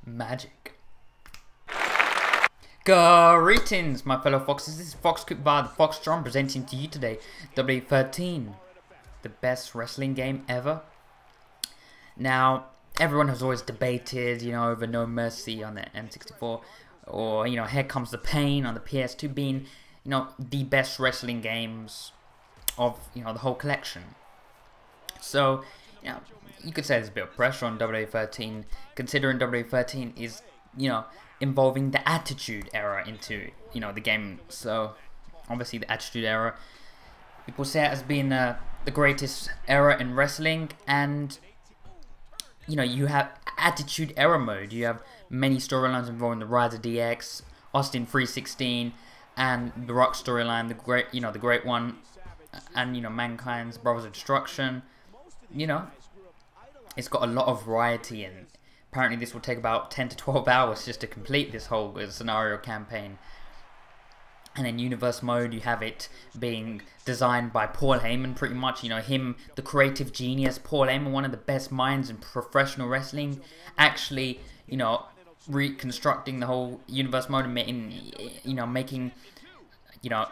magic. Greetings, my fellow foxes. This is Fox Cook by the Foxtron presenting to you today WWE13, the best wrestling game ever. Now, everyone has always debated, over No Mercy on the N64, or Here Comes the Pain on the PS2 being, the best wrestling games of the whole collection. So, you could say there's a bit of pressure on WWE13, considering WWE13 is, involving the Attitude Era into, the game. So, obviously the Attitude Era, people say it as being the greatest era in wrestling, and, you have Attitude Era mode. You have many storylines involving the Rise of DX, Austin 316, and the Rock storyline, the great one, and, Mankind's Brothers of Destruction. It's got a lot of variety, and apparently this will take about 10 to 12 hours just to complete this whole scenario campaign. And in Universe Mode, you have it being designed by Paul Heyman, pretty much. Him, the creative genius, Paul Heyman, one of the best minds in professional wrestling, actually, reconstructing the whole Universe Mode and making,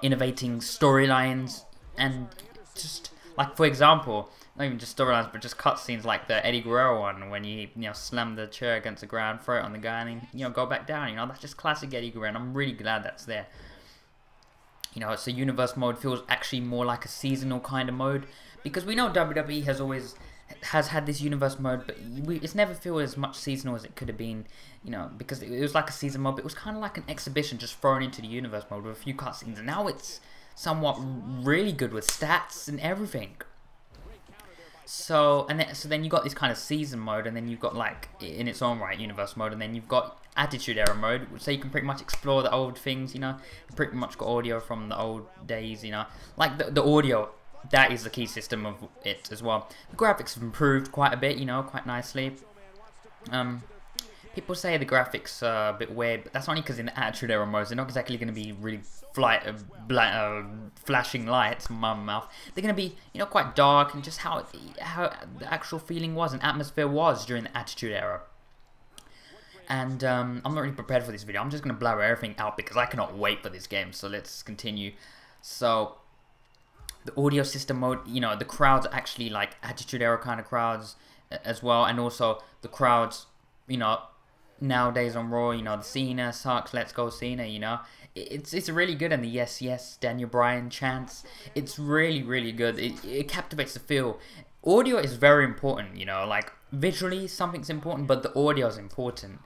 innovating storylines, and just, like, for example, not even just storylines, but just cutscenes like the Eddie Guerrero one when you slam the chair against the ground, throw it on the guy, and then go back down. That's just classic Eddie Guerrero, and I'm really glad that's there. So Universe Mode feels actually more like a seasonal kind of mode, because we know WWE has had this Universe Mode, but it's never feel as much seasonal as it could have been, because it was like a season mode, but it was kind of like an exhibition just thrown into the Universe Mode with a few cutscenes, and now it's somewhat really good with stats and everything. So then you got this kind of season mode, and then you've got, like, in its own right, Universe Mode, and then you've got Attitude Era mode, so you can pretty much explore the old things. You pretty much got audio from the old days. Like the audio, that is the key system of it as well. The graphics have improved quite a bit, quite nicely. People say the graphics are a bit weird, but that's only because in the Attitude Era modes, they're not exactly going to be really flashing lights in my mouth. They're going to be, quite dark, and just how the actual feeling was and atmosphere was during the Attitude Era. And I'm not really prepared for this video. I'm just going to blabber everything out because I cannot wait for this game. So let's continue. So the audio system mode, the crowds are actually like Attitude Era kind of crowds as well, and also the crowds, nowadays on Raw, the Cena sucks, let's go Cena, it's really good, and the yes Daniel Bryan chants, it's really good. It captivates the feel. Audio is very important, like visually something's important, but the audio is important,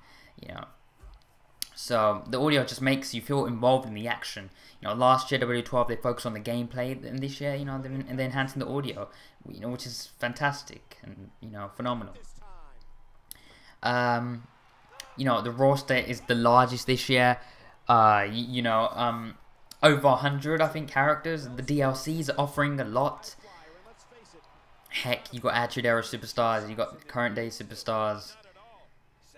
so the audio just makes you feel involved in the action. Last year WWE12 they focused on the gameplay, and this year they're enhancing the audio, which is fantastic and phenomenal. The roster is the largest this year. Over 100, I think, characters. The DLCs are offering a lot. Heck, you got Attitude Era superstars, you got current day superstars,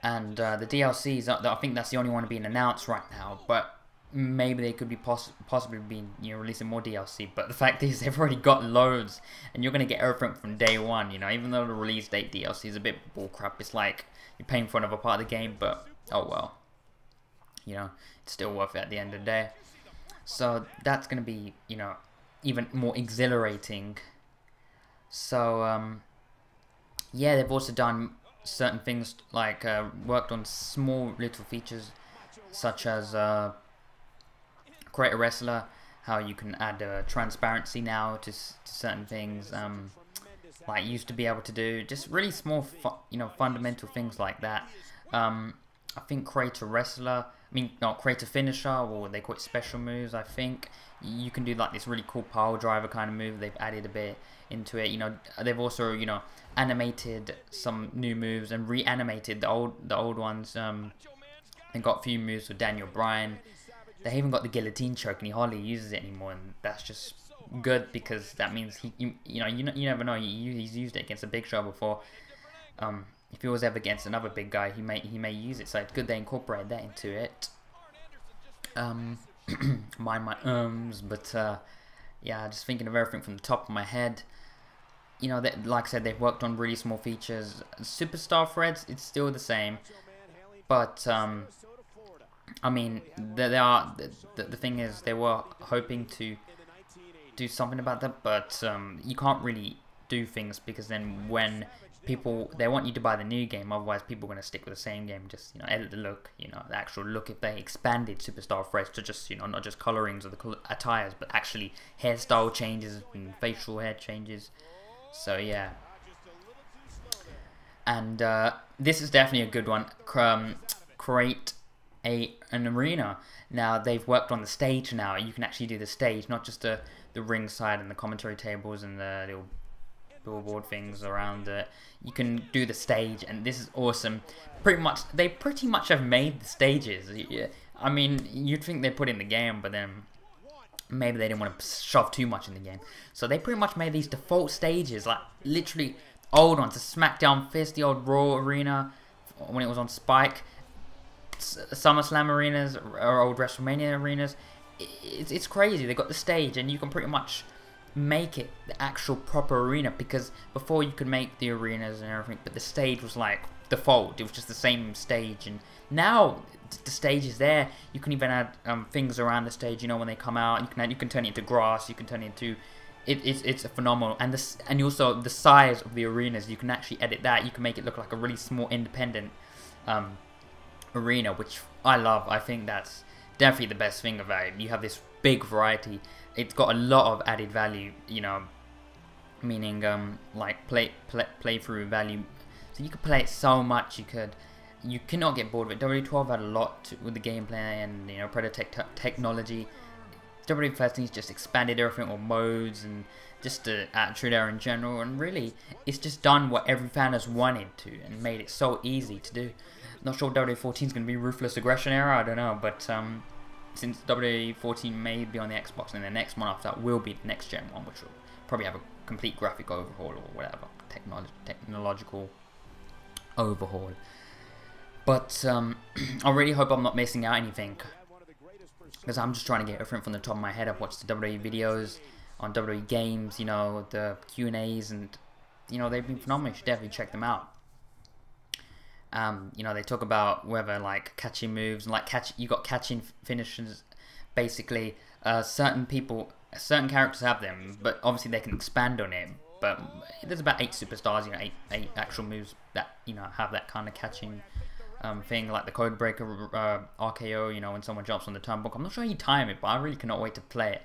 and the DLCs. I think that's the only one being announced right now. But maybe they could be possibly being releasing more DLC. But the fact is, they've already got loads, and you're gonna get everything from day one. Even though the release date DLC is a bit bullcrap, it's like you're paying for another part of the game. But oh well, it's still worth it at the end of the day. So that's gonna be even more exhilarating. So yeah, they've also done certain things like worked on small little features such as Create a Wrestler, how you can add transparency now to certain things, like you used to be able to do, just really small fundamental things like that. I think Create a Wrestler, Create a Finisher, or they call it special moves. I think you can do like this really cool pile driver kind of move. They've added a bit into it. They've also animated some new moves and reanimated the old ones. They got a few moves with Daniel Bryan. They even got the guillotine choke, and he hardly uses it anymore, and that's just good because that means you never know. He's used it against a Big Show before. If he was ever against another big guy, he may use it. So it's good they incorporate that into it. Mind my but yeah, just thinking of everything from the top of my head. Like I said, they've worked on really small features. Superstar threads, it's still the same. But I mean, the thing is, they were hoping to do something about that, but you can't really do things, because then when people, they want you to buy the new game, otherwise people are going to stick with the same game, just, you know, edit the look, you know, the actual look. If they expanded Superstar Fresh to just, you know, not just colorings of the attires, but actually hairstyle changes and facial hair changes. So yeah, and this is definitely a good one. Create an arena. Now they've worked on the stage. Now you can actually do the stage, not just the ring side and the commentary tables and the little billboard things around it. You can do the stage, and this is awesome. They pretty much have made the stages. I mean, you'd think they put in the game, but then maybe they didn't want to shove too much in the game. So they pretty much made these default stages, like literally old ones. The SmackDown Fist, the old Raw arena when it was on Spike, SummerSlam arenas, or old WrestleMania arenas. It's crazy. They got the stage, and you can pretty much make it the actual proper arena, because before you could make the arenas and everything, but the stage was like default. It was just the same stage, and now the stage is there. You can even add things around the stage. You know, when they come out, you can turn it into grass. You can turn it into it's a phenomenal. And also the size of the arenas, you can actually edit that. You can make it look like a really small independent arena, which I love. I think that's definitely the best thing about it. You have this big variety. It's got a lot of added value, you know, meaning like playthrough value. So you could play it so much. You cannot get bored of it. WWE12 had a lot with the gameplay and, you know, Predator technology. WWE13's just expanded everything, or modes, and just the Attitude Era in general, and really it's just done what every fan has wanted to and made it so easy to do. Not sure WWE14 is going to be Ruthless Aggression Era, I don't know, but since WWE14 may be on the Xbox, and the next one after that will be the next gen one, which will probably have a complete graphic overhaul or whatever, technological overhaul. But I really hope I'm not missing out anything, because I'm just trying to get everything from the top of my head. I've watched the WWE videos on WWE games, you know, the Q&As, and, you know, they've been phenomenal. You should definitely check them out. You know, they talk about whether, like, catching moves, and like you got catching finishes. Basically, certain characters have them, but obviously they can expand on it. But there's about 8 superstars, you know, eight actual moves that, you know, have that kind of catching thing, like the Code Breaker RKO, you know, when someone jumps on the turnbuckle. I'm not sure how you time it, but I really cannot wait to play it.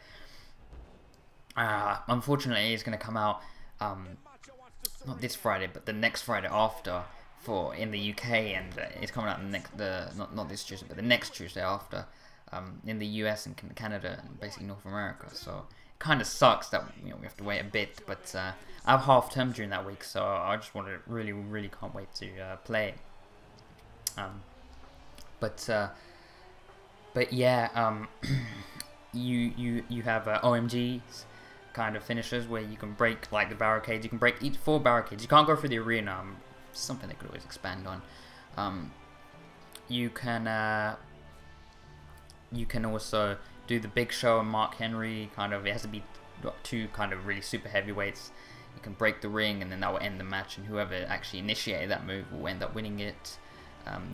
Unfortunately, it's going to come out not this Friday, but the next Friday after, in the UK, and it's coming out not this Tuesday, but the next Tuesday after, in the US and Canada and basically North America. So it kind of sucks that, you know, we have to wait a bit, but I have half term during that week, so I just really can't wait to play it. But yeah, you have OMGs kind of finishers where you can break, like, the barricades. You can break each 4 barricades. You can't go through the arena. Something they could always expand on. You can also do the Big Show and Mark Henry. Kind of, it has to be 2 kind of really super heavyweights. You can break the ring, and then that will end the match, and whoever actually initiated that move will end up winning it.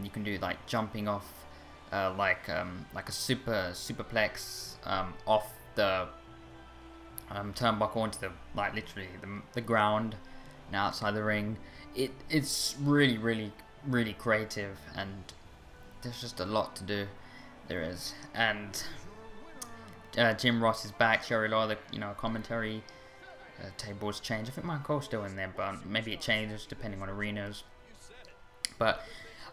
You can do, like, jumping off, like a superplex off the turnbuckle onto the, like, literally the ground and outside the ring. It's really creative, and there's just a lot to do. There is, and Jim Ross is back. Sherry Law, the, you know, commentary tables change. I think Michael's still in there, but maybe it changes depending on arenas. But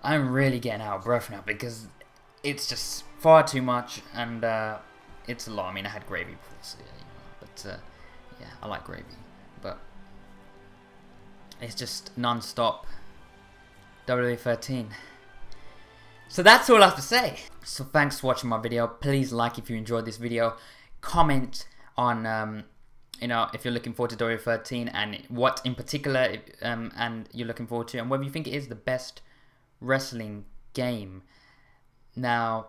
I'm really getting out of breath now, because it's just far too much, and it's a lot. I mean, I had gravy before, so, you know, but yeah, I like gravy, but it's just non-stop WWE 13. So that's all I have to say. So thanks for watching my video. Please like if you enjoyed this video. Comment on you know, if you're looking forward to WWE 13, and what in particular and you're looking forward to, and whether you think it is the best wrestling game. Now,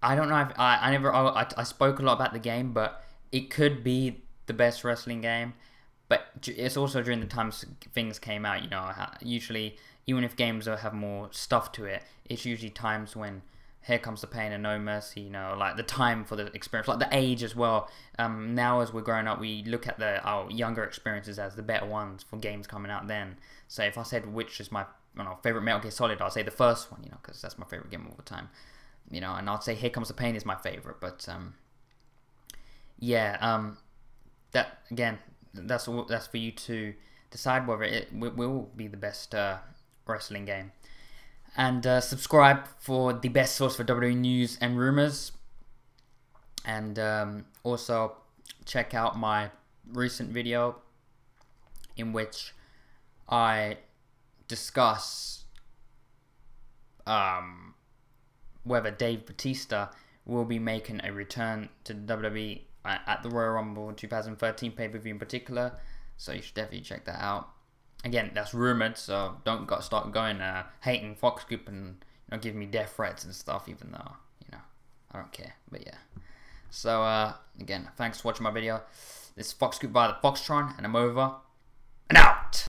I don't know if I spoke a lot about the game, but it could be the best wrestling game. But it's also during the time things came out, you know, usually even if games have more stuff to it, it's usually times when Here Comes the Pain and No Mercy, you know, like the time for the experience, like the age as well. Now as we're growing up, we look at our younger experiences as the better ones for games coming out then. So if I said which is my favorite Metal Gear Solid, I'll say the first one, you know, because that's my favorite game of all the time. You know, and I'd say Here Comes the Pain is my favorite, but yeah, that again, that's for you to decide whether it will be the best wrestling game. And subscribe for the best source for WWE news and rumors. And also check out my recent video in which I discuss whether Dave Bautista will be making a return to WWE at the Royal Rumble 2013 pay-per-view in particular. So you should definitely check that out. Again, that's rumored, so don't start going hating Fox Group and giving me death threats and stuff, even though, I don't care. But yeah. So, again, thanks for watching my video. This is Fox Group by the Foxtron, and I'm over and out!